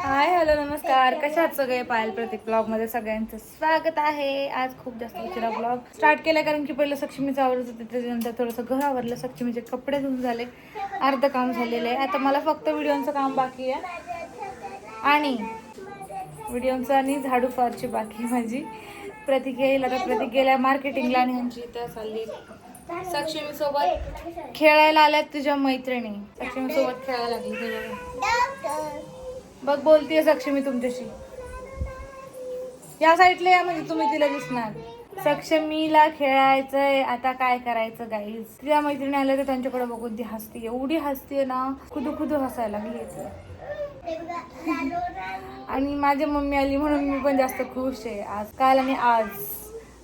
Hi hello नमस्कार, कशा आहात सगळे? पायल प्रत्येक ब्लॉग मध्ये सगळ्यांचं स्वागत आहे. आज खूप जास्त उशिरा ब्लॉग स्टार्ट केला कारण की पहिलं सक्षमीचं आवरत होतं, त्याच्यानंतर थोडंसं घर आवरलं, सक्षमीचे कपडे धुवून झाले, अर्ध काम झालेलं आहे. आता मला फक्त व्हिडिओचं काम बाकी आहे आणि व्हिडिओचं आणि झाडू फारची बाकी माझी. प्रतीक येईल आता, प्रतीक गेल्या मार्केटिंगला आणि ह्यांची इथं चालली सक्षमी सोबत खेळायला आल्यात तुझ्या मैत्रिणी. सक्षमी सोबत खेळायला लागली तुझ्या बघ, बोलतीये सक्षमी तुमच्याशी. या साईडला या म्हणजे तुम्ही तिला दिसणार. सक्षमीला खेळायचंय, आता काय करायचं गाईज? तिच्या मैत्रिणी आल्या तर त्यांच्याकडे बघून ती हसते, एवढी हसते ना, खुदू खुदू हसायला लागली. आणि माझी मम्मी आली म्हणून मी पण जास्त खुश आहे आज. काल आणि आज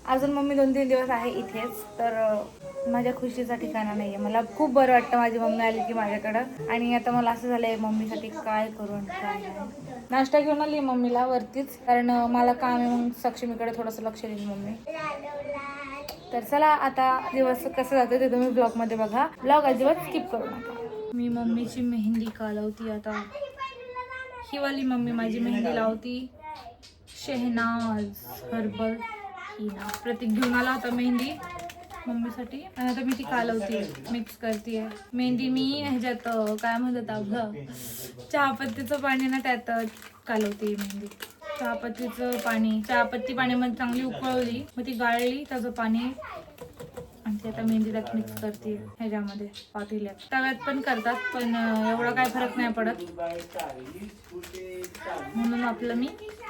अजून मम्मी 2-3 दिवस आहे इथेच, तर माझ्या खुशीचा ठिकाणा नाहीये. मला खूप बरं वाटतं माझी मम्मी आली की माझ्याकडं. आणि आता मला असं झालंय मम्मीसाठी काय करू आणि काय नाही. नाश्ता घेऊन आली मम्मीला वरतीच, कारण मला काम आहे म्हणून सक्षमीकडे थोडंसं लक्ष देईल मम्मी. तर चला आता दिवस कसं जातं ते तुम्ही ब्लॉग मध्ये बघा, ब्लॉग अजिबात स्किप करू नका. मी मम्मीची मेहंदी कालवती आता. ही वाली मम्मी माझी मेहंदी लावती, शेहनाज हर्बल हिना. प्रतीक घेऊन आला होता मेहंदी मम्मीसाठी आणि आता मी ती कालवते, मिक्स करते मेहंदी. मी ह्याच्यात काय म्हणतात आपलं चहापत्तीचं पाणी ना, त्यात कालवते मेहंदी. चहापत्ती पाण्यामध्ये चांगली उकळवली, मग ती गाळली त्याचं पाणी, आणि ते आता मेहंदी त्यात मिक्स करते ह्याच्यामध्ये पातेल्यात. तव्यात पण करतात पण एवढा काय फरक नाही पडत, म्हणून आपलं मी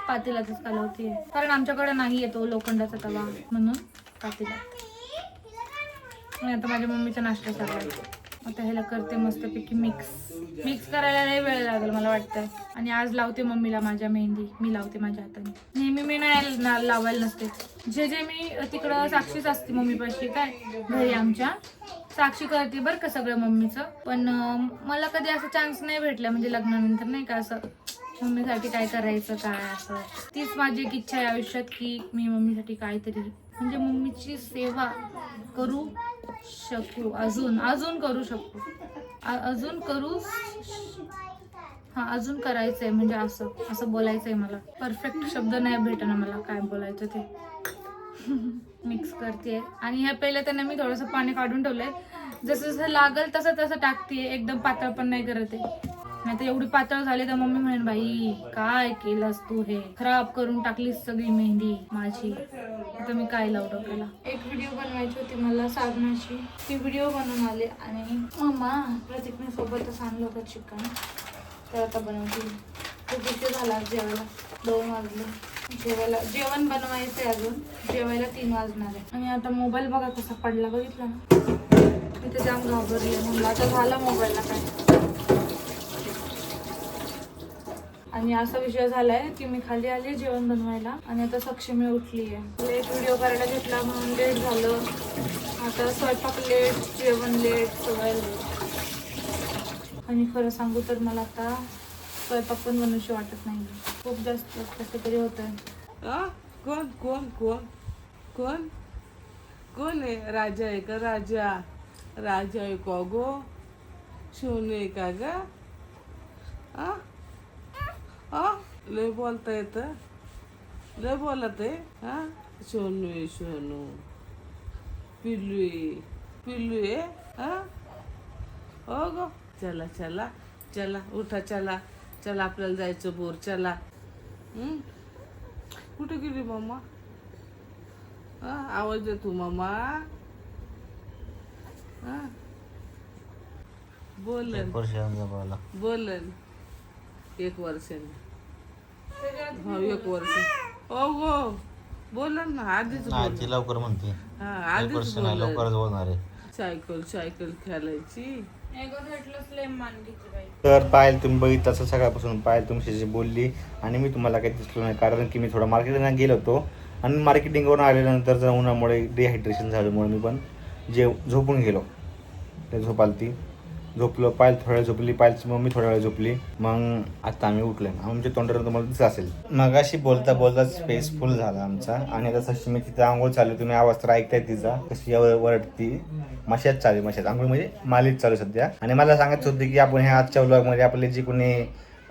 पातेल्यातच कालवते, कारण आमच्याकडे नाही येतो लोखंडाचा तवा, म्हणून पातेल्यात. आणि आता माझ्या मम्मीचा नाश्ता चालला, आता ह्याला करते मस्तपैकी मिक्स करायला लय वेळ लागेल मला वाटतं. आणि आज लावते मम्मीला माझ्या मेहंदी, मी लावते माझ्या हाताने. नेहमी मी नाही लावायला नसते, जे मी तिकडं साक्षीच असते मम्मीपाशी, काय घरी आमच्या साक्षी करते बरं का सगळं मम्मीचं. पण मला कधी असं चान्स नाही भेटला, म्हणजे लग्नानंतर नाही का असं मम्मीसाठी काय करायचं काय असं. तीच माझी एक इच्छा आहे आयुष्यात की मी मम्मीसाठी काहीतरी, म्हणजे मम्मीची सेवा करू शकू, अजून करू शकू, अजून करायचंय. म्हणजे असं बोलायचंय मला. परफेक्ट शब्द नाही भेटणार मला काय बोलायचं ते. मिक्स करते आणि ह्या पहिलं त्यांना मी थोडंसं पाणी काढून ठेवलंय, जसं जसं लागल तसं टाकते, एकदम पातळ पण नाही करत आहे. नाही तर एवढी पातळ झाली तर मम्मी म्हणेन, बाई काय केलंस तू, हे खराब करून टाकलीस सगळी मेहंदी माझी. आता मी काय लावू डोक्याला. एक व्हिडिओ बनवायची होती मला साबणाची, ती व्हिडिओ बनवून आले. आणि मम्मा प्रतीकने सोबतच आणलं होतं चिकन, तर आता बनवते. खूप उशीर झाला जेवायला, 2 वाजले. जेवण बनवायचंय, अजून जेवायला 3 वाजणार आहे. आणि आता मोबाईल बघा कसा पडला, बघितला ना, मी तर जाम घाबरले. म्हणलं आता झाला मोबाईलला काय. आणि असा विषय झालाय की मी खाली आली जेवण बनवायला आणि आता सक्षमी उठली आहे. लेट व्हिडिओ करायला घेतला म्हणून लेट झालं. आता स्वयंपाक लेट, जेवण लेट, सगळं लेट. आणि खरं सांगू तर मला आता स्वयंपाक पण बनवूशी वाटत नाही, खूप जास्त कसं तरी होत आहे. कोण कोण कोण कोण कोण आहे? राजा आहे का? राजा आहे का गो? सोनू आहे का ग? लय बोलता येतं, लय बोलत आहे. सोनू आहे, सोनू. पिल्लू आहे. हो गो, चला चला चला, उठा, चला चला, आपल्याला जायचं बोर, चला. कुठे गेली मम्मा? आवाज दे तू मम्मा. बोलन 1 वर्षाने. हो 1 वर्ष. हो गो, बोलन ना, आधीच ती लवकर म्हणते. आधीच लवकरच बोलणार आहे. सायकल खेळायची. तर पायल तुम्ही बघितलं असं सकाळपासून पायल तुमच्याशी बोलली आणि मी तुम्हाला काही दिसलो नाही, कारण की मी थोडा मार्केटिंगला गेलो होतो. आणि मार्केटिंगवरून आल्यानंतर जर उन्हामुळे डिहायड्रेशन झाल्यामुळे मी पण झोपून गेलो. ते झोपलो, पायल थोड्या वेळ झोपली, पायलची मम्मी थोड्या वेळ झोपली. मग आता आम्ही उठलो. आमच्या तोंडावर तुम्हाला दिसत असेल. मगाशी बोलता स्पेस फुल झाला आमचा. आणि आता सक्षमी तिथं आंघोळ चालू, तुम्ही आवाज तर ऐकताय तिचा कशी वरडती. मशाच आंघोळ म्हणजे मालिश चालू सध्या. आणि मला सांगायचं होतं की आपण ह्या आजच्या व्लॉगमध्ये आपले जे कोणी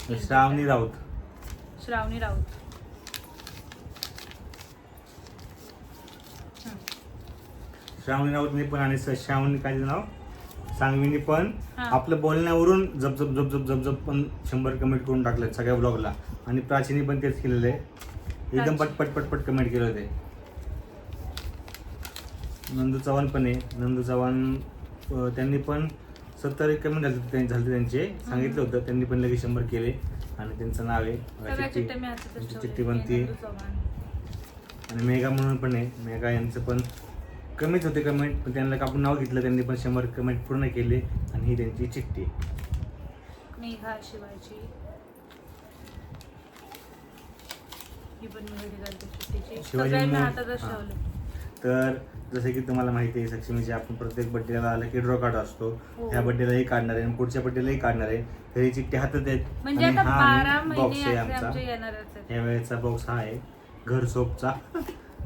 श्रावणी राऊत. श्रावणी राऊत. श्रावणी राऊतने पण आणि श्रावणी काय तिचं नाव सांगवीने पण हा. आपलं बोलण्यावरून जप जप जप जप जप जप पण 100 कमेंट करून टाकले सगळ्या ब्लॉगला. आणि प्राचीने पण तेच केलेलं आहे, एकदम पटपट पटपट कमेंट केले होते. नंदू चव्हाण पण आहे. नंदू चव्हाण त्यांनी पण 70 कमेंट झाले त्यांचे, सांगितलं होतं त्यांनी पण लगेच 100 केले. आणि त्यांचं नाव आहे सगळ्या चिठ्ठ्या मी हातातच त्यांची ठेवल्या. चिठ्ठी बनती. नंदू चव्हाण. आणि मेघा म्हणून पण आहे. मेघा यांचं पण कमीच होते कमेंट, पण त्यांना आपण नाव घेतलं, त्यांनी पण 100 कमेंट पूर्ण केले. आणि ही त्यांची चिठ्ठी. मेघा शिवाजी. ही पण मी घरी घालते चिठ्ठीची. शिवाजी सगळ्या मी मग- हातातच हा. ठेवले. तर जसं की तुम्हाला माहिती आहे सक्षमीचे आपण प्रत्येक बड्डेला लकी ड्रॉ काढत असतो. हो. ह्या बड्डेलाही काढणार आहे आणि पुढच्या बड्डेलाही काढणार आहे. तर ही चिठ्ठी हातात आहेत. म्हणजे आणि आता हा 12 बॉक्स महिने आहे असे आमचा. आमचे येणारच आहेत. ह्या वेळेचा बॉक्स हा आहे घर सोपचा.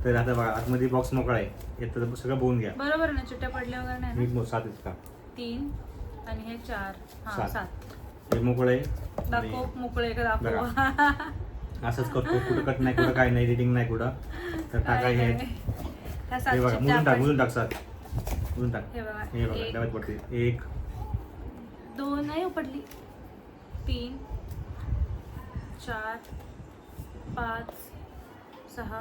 तर आता बघा आतमध्ये बॉक्स मोकळा आहे, येतं सगळं बघून घ्या. बरोबर ना, चिठ्ठ्या पडल्या वगैरे नाही मी ना. 7 आहेत का 3 आणि हे 4. हा, 7. 7. हे मोकळं आहे. दाखव, मोकळे का दाखव. बघा. असंच करतो, कुठं कट नाही, कुठं काय नाही, एडिटिंग नाही कुठं. तर टाका हे. ह्या 7 हे बघा चिठ्ठ्या मुजून टाक, आपण- मुजून टाक 7. मुजून टाक. हे बघा, हे बघा एक. डब्यात पडते. 1 2 नाही उपडली. 3 4 5 6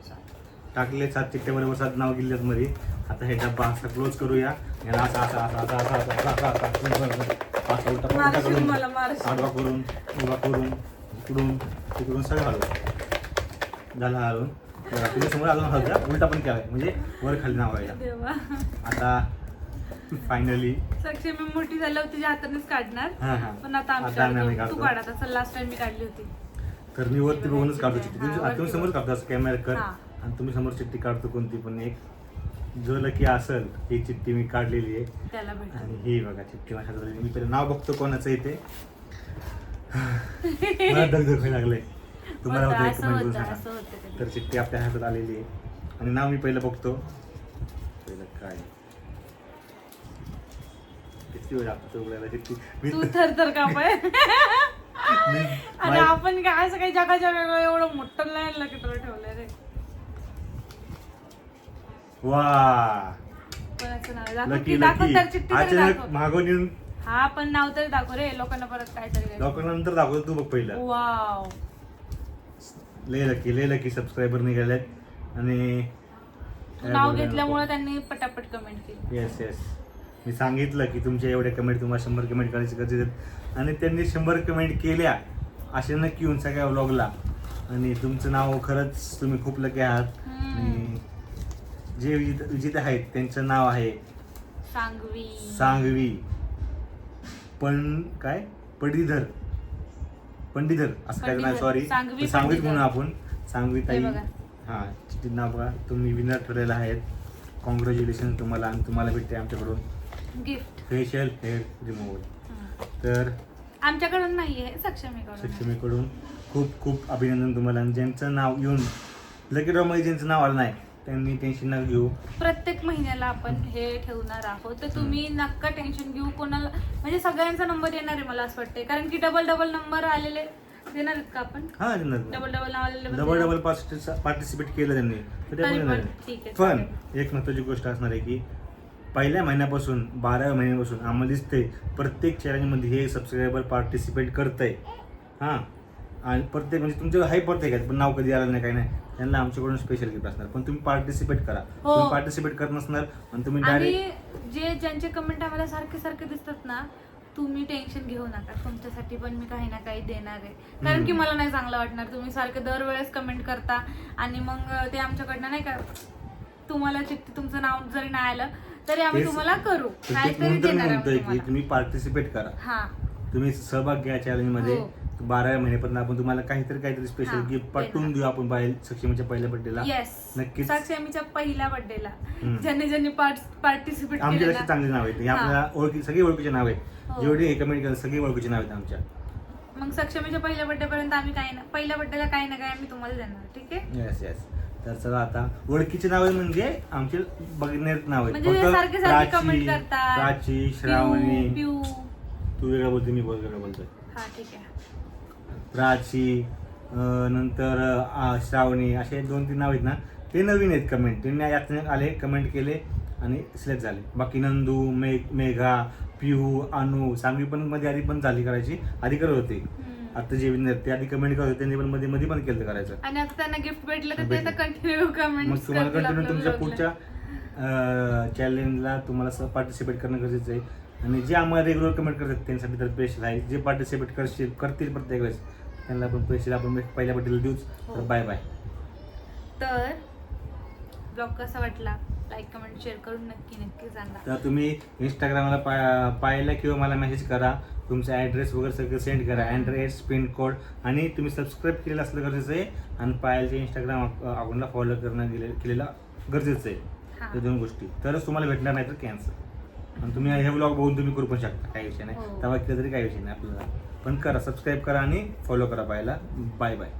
7. टाकले 7 चिठ्ठ्या बरोबर 7 नाव गेलेत मध्ये. आता हे डब्बा असा क्लोज करूया. याला असा असा असा असा असा असा असा असा असा उलटा उलटा मारशील करून मला, मारशील. आडवा करून उभा करून इकडून तिकडून सगळं हलवून झालं हलवून. तुझ्या समोर अजून हलत्या उलटा पण केलाय म्हणजे वर खाली नाव आहे. देवा. आता फायनली सक्षमी मोठी झाल्यावर तिच्या हातानेच काढणार. हा हा पण आता आम्ही आता आम्ही काढतो. तू काढतो. काढ आता. लास्ट टाइम मी काढली होती. तर मी वरती बघूनच काढतो चिठ्ठी. हा, आता तुम्ही वरती समोर काढतो असं कॅमेरा कर. हा. आणि तुम्ही समोर चिठ्ठी काढतो कोणती पण एक. जो लकी असेल ही चिठ्ठी मी काढलेली आहे. त्याला भेट. आणि ही बघा चिठ्ठी माझ्या हातात आली. मी पहिले नाव बघतो कोणाचं येते. मला धगधग व्हायला लागलंय. तुम्हाला होतं एक असं कमेंट करून होतं, सांगा. असं होतं कधी. तर चिठ्ठी आपल्या हातात आलेली आहे. आणि नाव मी पहिलं बघतो. पहिलं काय किती वेळ लागतो उघडायला चिठ्ठी. तू थर कापाय. आणि आपण काय असं काही जगाच्या वेगळं एवढं मोठं लाईन लकीटर ठेवलंय रे. वा कोणाचं नाव आहे? दाखव लकी की, दाखव लकी तर चिठ्ठी तरी अचानक दाखव. मागून येऊन हा पण नाव तरी दाखव रे, लोकांना परत काहीतरी. नंतर दाखवतो. तू बघ पहिलं. वाव. लय लकी सबस्क्रायबर निघालेत. आणि तू नाव घेतल्यामुळे त्यांनी पटापट कमेंट केली. येस येस मी सांगितलं की तुमच्या एवढ्या कमेंट तुम्हाला 100 कमेंट करायची गरज आहे. आणि त्यांनी 100 कमेंट केल्या असे नक्की येऊन सगळ्या व्लॉगला. आणि तुमचं नाव खरंच तुम्ही खूप लकी आहात. आणि जे विजेते आहेत त्यांचं नाव आहे सांगवी. सांगवी पण काय पंडिधर असं काय नाही, पंडिधर. सॉरी सांगवी सांगवीत पंडिधर. म्हणून आपण सांगवी ताई. हे बघा. हा चिठ्ठीत नाव बघा. तुम्ही विनर ठरलेला आहेत. कॉंग्रॅच्युलेशन तुम्हाला. आणि तुम्हाला भेटते आमच्याकडून गिफ्ट. Facial hair removal. तर आमच्याकडून नाहीये, सक्षमीकडून. सक्षमीकडून खूप खूप अभिनंदन तुम्हाला. आणि ज्यांचं नाव येऊन लकी ड्रॉमध्ये ज्यांचं नाव आलं नाही त्यांनी टेन्शन न घेऊ. प्रत्येक महिन्याला आपण हे ठेवणार आहोत, तर तुम्ही नक्का टेन्शन घेऊ. कोणाला म्हणजे सगळ्यांचा नंबर येणार आहे मला असं वाटतंय, कारण की डबल नंबर आलेले देणार आहेत का आपण? हा डबल नाव आलेले पण डबल देणार? पार्टिसिपेट केलं त्यांनी तर ते तरी पण पण येणार. ठीक आहे, पण चालेल. एक महत्त्वाची गोष्ट असणार आहे की पहिल्या महिन्यापासून 12व्या महिन्यापासून आम्हाला दिसतंय प्रत्येक चॅलेंजमध्ये हे सबस्क्रायबर पार्टिसिपेट करतंय. हां आणि प्रत्येक म्हणजे तुमचं हाय प्रत्येक आहे पण नाव कधी आलं नाही काही नाही त्यांना आमच्याकडून स्पेशल गिफ्ट असणार. पण तुम्ही पार्टिसिपेट करा. हो. तुम्ही पार्टिसिपेट करत नसणार आणि तुम्ही आणि डायरेक्ट जे ज्यांचे कमेंट आम्हाला सारखे दिसतात ना, तुम्ही टेन्शन घेऊ नका. तुमच्यासाठी पण मी काही ना काही देणार आहे. कारण की मला नाही चांगलं वाटणार तुम्ही सारखे दरवेळेस कमेंट करता आणि मग ते आमच्याकडनं नाही का, तुम्हाला चिठ्ठी तुमचं नाव जरी नाही आलं तरी आम्ही तुम्हाला करू काहीतरी देणार आहे म्हणतोय की तुम्हाला. तुम्ही पार्टिसिपेट करा. हा तुम्ही सहभाग घ्या चॅलेंजमध्ये. हो. 12व्या महिन्यापर्यंत आपण तुम्हाला काहीतरी स्पेशल हा, गिफ्ट पाठवून देणार. देऊ आपण बाहेर सक्षमीच्या पहिल्या बड्डेला. येस, नक्कीच. सक्षमीच्या पहिल्या बर्थडेला हम्म. ज्यांनी पार्टिसिपेट आमच्या केलं लक्षात ना, चांगली नाव आहेत. हे हा. आपल्याला सगळी ओळखीचे नाव आहेत. हो. जेवढे हे कमेंट केलं सगळी ओळखीचे नाव आहेत आमच्या. मग सक्षमीच्या पहिल्या बर्थडे पर्यंत आम्ही काही ना, पहिल्या बर्थडेला काही ना काही आम्ही तुम्हाला देणार. ठीक आहे. Yes yes. तर चला आता ओळखीचे नाव म्हणजे आमचे बघण्यात नाव आहेत. म्हणजे जे सारखे कमेंट करतात. प्राची, श्रावणी. पिऊ तू वेगळं बोलते मी वेगळं बोलतोय. हा ठीक आहे. प्राची नंतर श्रावणी असे 2-3 नाव आहेत ना, ते नवीन आहेत कमेंट. त्यांनी यात आले, कमेंट केले आणि सिलेक्ट झाले. बाकी नंदू, मेघा, पिहू, अनु, सांगवी पण मध्ये आधी पण झाली करायची, आधी करत होते. आता जे ते आधी कमेंट करत होते त्यांनी पण मध्ये पण केलं करायचं. आणि आता त्यांना गिफ्ट भेटलं तर ते तर कंटिन्यू कमेंट. मग तुम्हाला कंटिन्यू तुमच्या पुढच्या चॅलेंजला तुम्हाला पार्टिसिपेट करणं गरजेचं आहे. आणि जे आम्हाला रेग्युलर कमेंट करतात त्यांच्यासाठी तर स्पेशल आहे. जे पार्टिसिपेट करतील प्रत्येक वेळेस त्यांना पण पैसे आपण पहिल्या पट्टीला देऊच. तर बाय बाय. तर ब्लॉग कसा वाटला लाईक कमेंट शेअर करून नक्की सांगा. तर तुम्ही इंस्टाग्रामला पाहायला किंवा मला मेसेज करा, तुमचा ॲड्रेस वगैरे सगळं सेंड करा, ॲड्रेस, पिन कोड, आणि तुम्ही सबस्क्राईब केलेलं असलं गरजेचं आहे. आणि पायलच्या इंस्टाग्राम अकाउंटला फॉलो करणं केलेलं गरजेचं आहे. हा. या 2 गोष्टी तरच तुम्हाला भेटणार नाही तर कॅन्सल. आणि तुम्ही हे ब्लॉग बघून तुम्ही करू पण शकता, काही विषय नाही. हो. तेव्हा केलं तरी काही विषय नाही आपल्याला. पण करा, सबस्क्राईब करा आणि फॉलो करा पाहायला. Bye bye.